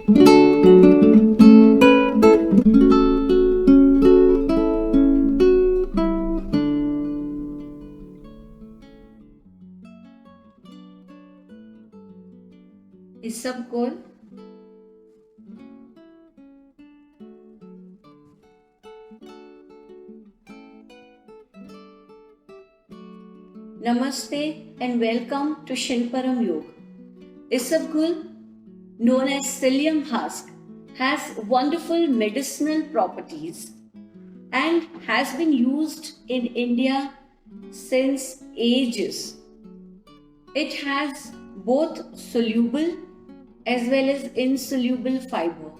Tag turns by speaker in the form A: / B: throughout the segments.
A: Isabgol, Namaste and welcome to Shilparam Yoga. Isabgol, known as psyllium husk, has wonderful medicinal properties and has been used in India since ages. It has both soluble as well as insoluble fiber.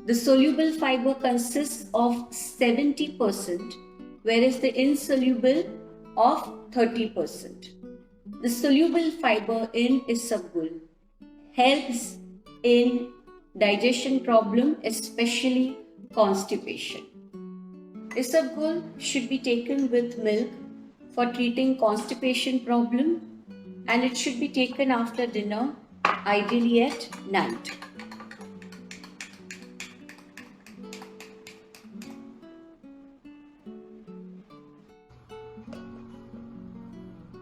A: The soluble fiber consists of 70%, whereas the insoluble of 30%. The soluble fiber in isabgol helps in digestion problem, especially constipation. Isabgol should be taken with milk for treating constipation problem, and it should be taken after dinner, ideally at night.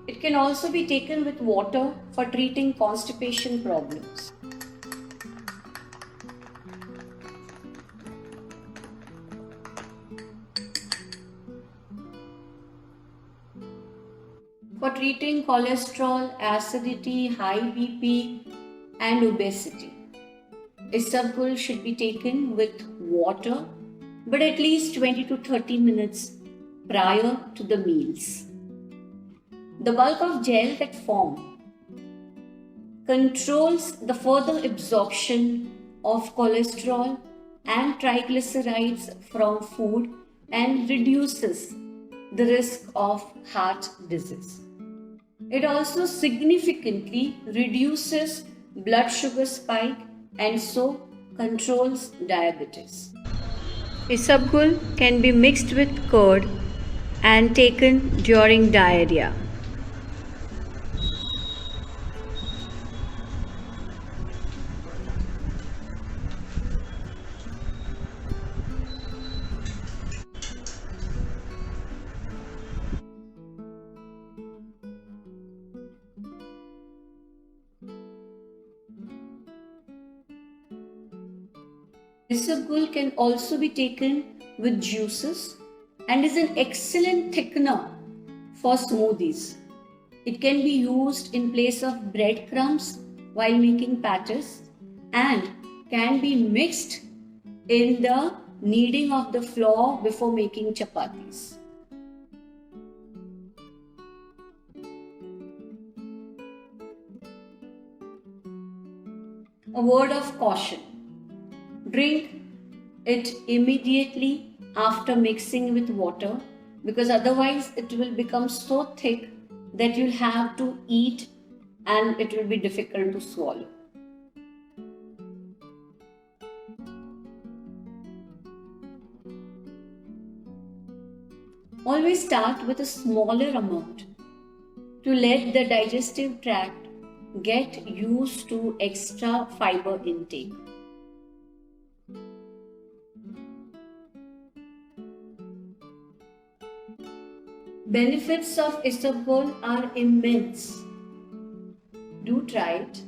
A: It can also be taken with water for treating constipation problems. For treating cholesterol, acidity, high BP and obesity. Isabgol should be taken with water, but at least 20 to 30 minutes prior to the meals. The bulk of gel that form controls the further absorption of cholesterol and triglycerides from food and reduces the risk of heart disease. It also significantly reduces blood sugar spike and so controls diabetes. Isabgol can be mixed with curd and taken during diarrhea. Isabgol can also be taken with juices and is an excellent thickener for smoothies. It can be used in place of breadcrumbs while making patties and can be mixed in the kneading of the flour before making chapatis. A word of caution. Drink it immediately after mixing with water, because otherwise it will become so thick that you'll have to eat and it will be difficult to swallow. Always start with a smaller amount to let the digestive tract get used to extra fiber intake. Benefits of isabgol are immense. Do try it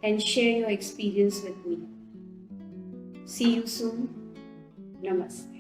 A: and share your experience with me. See you soon. Namaste.